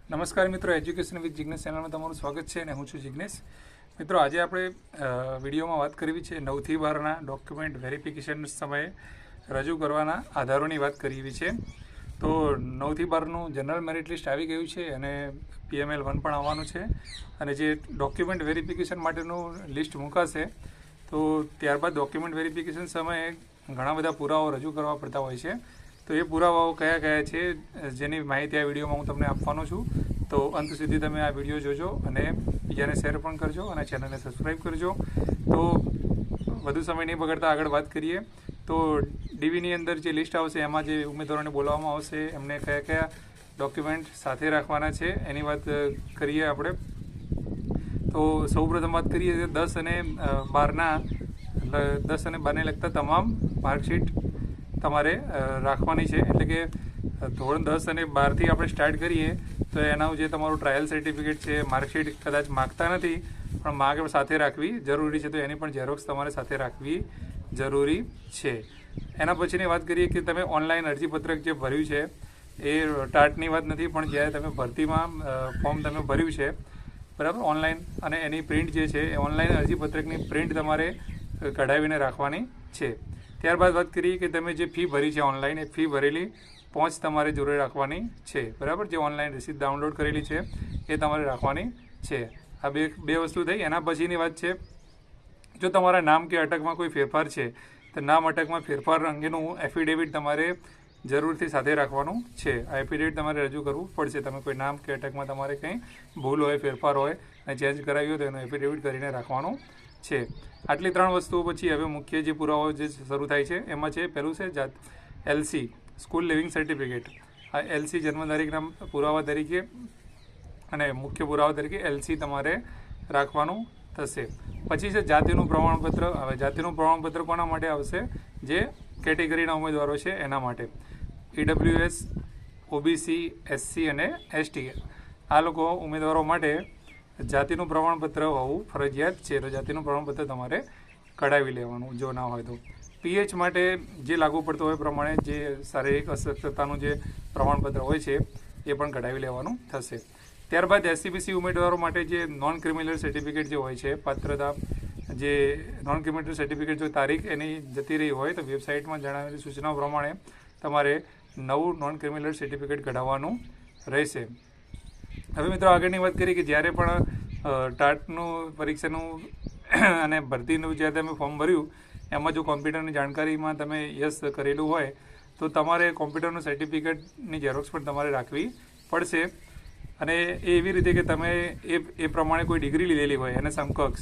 નમસ્કાર મિત્રો, education with Jignesh ચેનલમાં તમારું સ્વાગત છે અને હું છું જિગ્નેશ. મિત્રો, આજે આપણે વિડીયોમાં વાત કરવી છે 9થી 12ના ડોક્યુમેન્ટ વેરિફિકેશન સમયે રજૂ કરવાના આધારોની વાત કરવી છે. તો 9થી 12નું જનરલ મેરિટ લિસ્ટ આવી ગયું છે અને PML1 પણ આવવાનું છે અને જે ડોક્યુમેન્ટ વેરિફિકેશન માટેનું લિસ્ટ મુકાશે તો ત્યારબાદ ડોક્યુમેન્ટ વેરિફિકેશન સમયે ઘણા બધા પુરાવાઓ રજૂ કરવા પડતા હોય છે. તો એ પુરાવાઓ કયા કયા છે જેની માહિતી આ વિડીયોમાં હું તમને આપવાનો છું. તો અંત સુધી તમે આ વિડીયો જોજો અને બીજાને શેર પણ કરજો અને ચેનલને સબસ્ક્રાઈબ કરજો. તો વધુ સમય નહીં બગાડતા આગળ વાત કરીએ. તો ડીવીની અંદર જે લિસ્ટ આવશે એમાં જે ઉમેદવારોને બોલાવવામાં આવશે એમને કયા કયા ડોક્યુમેન્ટ સાથે રાખવાના છે એની વાત કરીએ આપણે. તો સૌપ્રથમ વાત કરીએ કે 10 અને 12ને લગતા તમામ માર્કશીટ તમારે રાખવાની છે. એટલે કે ધોરણ 10 અને 12થી આપણે સ્ટાર્ટ કરીએ તો એનું જે તમારું ટ્રાયલ સર્ટિફિકેટ છે, માર્કશીટ કદાચ માગતા નથી પણ માગે સાથે રાખવી જરૂરી છે, તો એની પણ ઝેરોક્સ તમારે સાથે રાખવી જરૂરી છે. એના પછીની વાત કરીએ કે તમે ઓનલાઈન અરજીપત્રક જે ભર્યું છે એ ટાટની વાત નથી, પણ જ્યારે તમે ભરતીમાં ફોર્મ તમે ભર્યું છે બરાબર ઓનલાઈન, અને એની પ્રિન્ટ જે છે એ ઓનલાઈન અરજીપત્રકની પ્રિન્ટ તમારે કઢાવીને રાખવાની છે. ત્યારબાદ વાત કરીએ કે તમે જે ફી ભરી છે ઓનલાઈન, એ ફી ભરેલી પહોંચ તમારે જોડે રાખવાની છે બરાબર. જે ઓનલાઈન રિસીપ્ટ ડાઉનલોડ કરેલી છે એ તમારે રાખવાની છે. આ બે વસ્તુ થઈ. એના પછીની વાત છે, જો તમારા નામ કે અટકમાં કોઈ ફેરફાર છે તો નામ અટકમાં ફેરફાર અંગેનું એફિડેવિટ તમારે જરૂરથી સાથે રાખવાનું છે. આ એફિડેવિટ તમારે રજૂ કરવું પડશે. તમે કોઈ નામ કે અટકમાં તમારે કંઈ ભૂલ હોય, ફેરફાર હોય અને ચેન્જ કરાવી હોય તો એનું એફિડેવિટ કરીને રાખવાનું છે. આટલી 3 વસ્તુઓ પછી હવે મુખ્ય જે પુરાવાઓ જે શરૂ થાય છે એમાં છે પહેલું છે LC સ્કૂલ લિવિંગ સર્ટિફિકેટ. આ LC જન્મ તારીખના પુરાવા તરીકે અને મુખ્ય પુરાવા તરીકે LC તમારે રાખવાનું થશે. પછી છે જાતિનું પ્રમાણપત્ર. હવે જાતિનું પ્રમાણપત્ર કોના માટે આવશે? જે કેટેગરીના ઉમેદવારો છે એના માટે. EWS, OBC, SC અને ST આ લોકો ઉમેદવારો માટે જાતિનું પ્રમાણપત્ર હોવું ફરજિયાત છે. તો જાતિનું પ્રમાણપત્ર તમારે કઢાવી લેવાનું જો ના હોય તો. PH માટે જે લાગુ પડતો હોય પ્રમાણે જે શારીરિક અસક્ષમતાનું જે પ્રમાણપત્ર હોય છે એ પણ કઢાવી લેવાનું થશે. ત્યારબાદ SCBC ઉમેદવારો માટે જે નોન ક્રિમિનલ સર્ટિફિકેટ જે હોય છે, પાત્રતા જે નોન ક્રિમિનલ સર્ટિફિકેટ જો તારીખ એની જતી રહી હોય તો વેબસાઇટમાં જણાવેલી સૂચનાઓ પ્રમાણે તમારે નવું નોન ક્રિમિનલ સર્ટિફિકેટ કઢાવવાનું રહેશે. હવે મિત્રો આગળની વાત કરીએ કે જ્યારે પણ ટાટનું પરીક્ષાનું અને ભરતીનું જ્યારે તમે ફોર્મ ભર્યું એમાં જો કોમ્પ્યુટરની જાણકારીમાં તમે યસ કરેલું હોય તો તમારે કોમ્પ્યુટરનું સર્ટિફિકેટની ઝેરોક્સ પણ તમારે રાખવી પડશે. અને એ એવી રીતે કે તમે એ પ્રમાણે કોઈ ડિગ્રી લીધેલી હોય એને સમકક્ષ,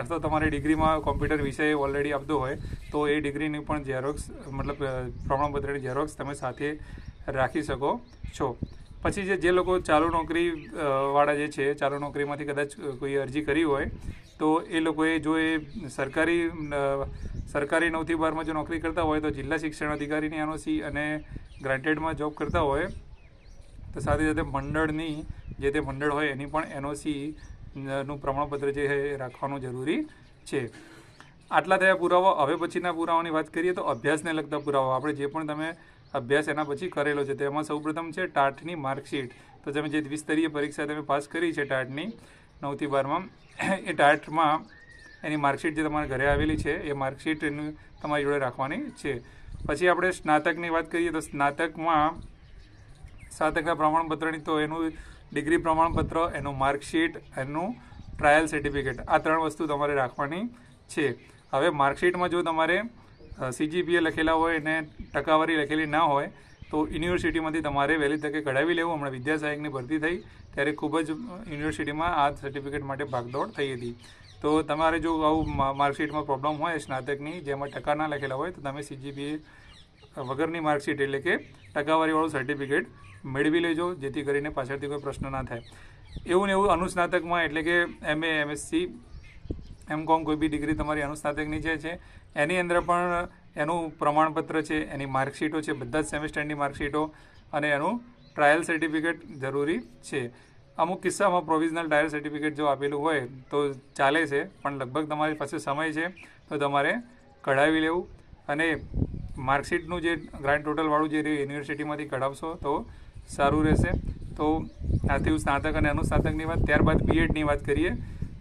અથવા તમારી ડિગ્રીમાં કોમ્પ્યુટર વિષય ઓલરેડી આપતો હોય તો એ ડિગ્રીની પણ ઝેરોક્સ મતલબ પ્રમાણપત્રની ઝેરોક્સ તમે સાથે રાખી શકો છો. પછી જે લોકો ચાલુ નોકરી વાળા જે છે, ચાલુ નોકરીમાંથી કદાચ કોઈ અરજી કરી હોય તો એ લોકોએ જો એ સરકારી 9થી 12માં જો નોકરી કરતા હોય તો જિલ્લા શિક્ષણ અધિકારીની NOC અને ગ્રાન્ટેડમાં જોબ કરતા હોય તો સાથે સાથે મંડળની જે તે મંડળ હોય એની પણ NOC નું પ્રમાણપત્ર જે છે એ રાખવાનું જરૂરી છે. આટલા થયા પુરાવા. હવે પછીના પુરાવાની વાત કરીએ તો અભ્યાસને લગતા પુરાવા. આપણે જે પણ તમે અભ્યાસ એના પછી કરેલો છે તેમાં સૌપ્રથમ છે ટાટની માર્કશીટ. તો તમે જે દ્વિસ્તરીય પરીક્ષા તમે પાસ કરી છે ટાટની 9થી 12માં, એ ટાટમાં એની માર્કશીટ જે તમારા ઘરે આવેલી છે એ માર્કશીટ એનું તમારી જોડે રાખવાની છે. પછી આપણે સ્નાતકની વાત કરીએ તો સ્નાતકના પ્રમાણપત્રની તો એનું ડિગ્રી પ્રમાણપત્ર, એનું માર્કશીટ, એનું ટ્રાયલ સર્ટિફિકેટ, આ 3 વસ્તુ તમારે રાખવાની છે. હવે માર્કશીટમાં જો તમારે CGPA લખેલા હોય અને ટકાવારી લખેલી ના હોય તો યુનિવર્સિટીમાંથી તમારે વહેલી તકે કઢાવી લેવું. હમણાં વિદ્યા સહાયકની ભરતી થઈ ત્યારે ખૂબ જ યુનિવર્સિટીમાં આ સર્ટિફિકેટ માટે ભાગદોડ થઈ હતી. તો તમારે જો આવું માર્કશીટમાં પ્રોબ્લેમ હોય સ્નાતકની જેમાં ટકા ના લખેલા હોય તો તમે CGPA વગરની માર્કશીટ એટલે કે ટકાવારીવાળું સર્ટિફિકેટ મેળવી લેજો, જેથી કરીને પાછળથી કોઈ પ્રશ્ન ના થાય. એવું ને એવું અનુસ્નાતકમાં એટલે કે MA, MSc, MCOM કોઈ બી ડિગ્રી તમારી અનુસ્નાતકની જે છે એની અંદર પણ એનું પ્રમાણપત્ર છે, એની માર્કશીટો છે, બધા જ સેમેસ્ટરની માર્કશીટો અને એનું ટ્રાયલ સર્ટિફિકેટ જરૂરી છે. અમુક કિસ્સામાં પ્રોવિઝનલ ટ્રાયલ સર્ટિફિકેટ જો આપેલું હોય તો ચાલે છે, પણ લગભગ તમારી પાસે સમય છે તો તમારે કઢાવી લેવું. અને માર્કશીટનું જે ગ્રાન્ડ ટોટલવાળું જે યુનિવર્સિટીમાંથી કઢાવશો તો સારું રહેશે. તો આ થયું સ્નાતક અને અનુસ્નાતકની વાત. ત્યારબાદ બીએડની વાત કરીએ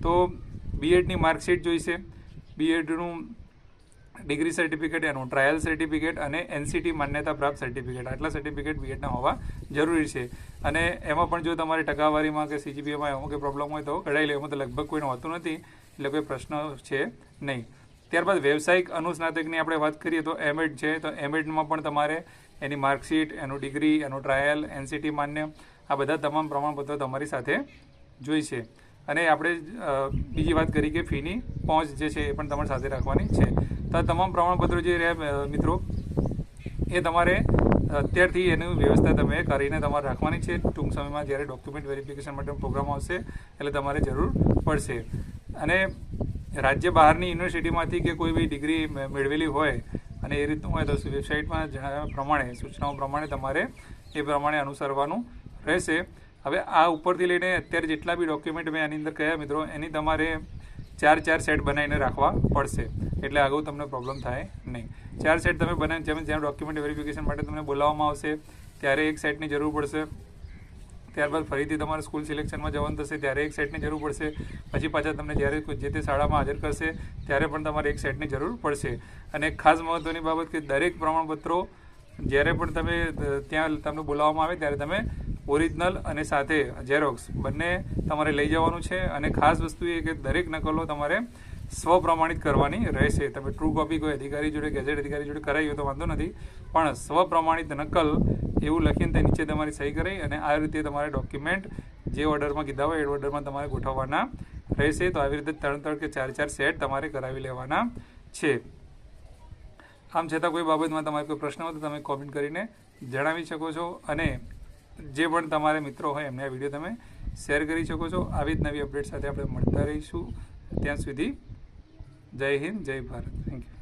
તો બીએડની માર્કશીટ જોઈશે, બીએડનું ડિગ્રી સર્ટિફિકેટ, એનું ટ્રાયલ સર્ટિફિકેટ અને એનસીટી માન્યતા પ્રાપ્ત સર્ટિફિકેટ, આટલા સર્ટિફિકેટ બીએડના હોવા જરૂરી છે. અને એમાં પણ જો તમારી ટકાવારીમાં કે સીજીપીએમાં એમાં કોઈ પ્રોબ્લેમ હોય તો કઢાઈ લે, એમાં તો લગભગ કોઈને હોતું નથી, એટલે કોઈ પ્રશ્ન છે નહીં. ત્યારબાદ વ્યવસાયિક અનુસ્નાતકની આપણે વાત કરીએ તો એમએડ છે, તો એમએડમાં પણ તમારે એની માર્કશીટ, એનું ડિગ્રી, એનું ટ્રાયલ, એનસીટી માન્ય, આ બધા તમામ પ્રમાણપત્રો તમારી સાથે જોઈશે. અને આપણે બીજી વાત કરી કે ફીની પહોંચ જે છે એ પણ તમારે સાથે રાખવાની છે. તો આ તમામ પ્રમાણપત્રો જે રહ્યા મિત્રો એ તમારે અત્યારથી એની વ્યવસ્થા તમે કરીને તમારે રાખવાની છે. ટૂંક સમયમાં જ્યારે ડોક્યુમેન્ટ વેરિફિકેશન માટેનો પ્રોગ્રામ આવશે એટલે તમારે જરૂર પડશે. અને રાજ્ય બહારની યુનિવર્સિટીમાંથી કે કોઈ બી ડિગ્રી મેળવેલી હોય અને એ રીતનું હોય તો વેબસાઇટમાં જણાવ્યા પ્રમાણે, સૂચનાઓ પ્રમાણે તમારે એ પ્રમાણે અનુસરવાનું રહેશે. હવે આ ઉપરથી લઈને અત્યારે જેટલા બી ડોક્યુમેન્ટ મેં આની અંદર કહ્યા મિત્રો, એની તમારે 4 સેટ બનાવીને રાખવા પડશે, એટલે આગળ તમને પ્રોબ્લેમ થાય નહીં. 4 સેટ તમે બનાવી, જ્યાં ડોક્યુમેન્ટ વેરિફિકેશન માટે તમને બોલાવવામાં આવશે ત્યારે એક સેટની જરૂર પડશે. ત્યારબાદ ફરીથી તમારે સ્કૂલ સિલેક્શનમાં જવાનું થશે ત્યારે એક સેટની જરૂર પડશે. પછી પાછા તમને જ્યારે જે તે શાળામાં હાજર કરશે ત્યારે પણ તમારે એક સેટની જરૂર પડશે. અને એક ખાસ મહત્ત્વની બાબત કે દરેક પ્રમાણપત્રો જ્યારે પણ તમે ત્યાં તમને બોલાવવામાં આવે ત્યારે તમે ઓરિજિનલ અને સાથે ઝેરોક્સ બંને તમારે લઈ જવાનું છે. અને ખાસ વસ્તુ એ કે દરેક નકલો તમારે સ્વપ્રમાણિત કરવાની રહેશે. તમે ટ્રુ કોપી કોઈ અધિકારી જોડે, ગેઝેટ અધિકારી જોડે કરાવી હોય તો વાંધો નથી, પણ સ્વપ્રમાણિત નકલ એવું લખીને તે નીચે તમારી સહી કરાવી અને આ રીતે તમારે ડોક્યુમેન્ટ જે ઓર્ડરમાં કીધા હોય એ ઓર્ડરમાં તમારે ગોઠવવાના રહેશે. તો આવી રીતે 3 કે 4 સેટ તમારે કરાવી લેવાના છે. આમ છતાં કોઈ બાબતમાં તમારે કોઈ પ્રશ્ન હોય તો તમે કોમેન્ટ કરીને જણાવી શકો છો. અને જે પણ તમારે મિત્રો હોય એમને આ વિડીયો તમે શેર કરી શકો છો. આવી જ નવી અપડેટ સાથે આપણે મળતા રહીશું. ત્યાં સુધી જય હિન્દ, જય ભારત. Thank you.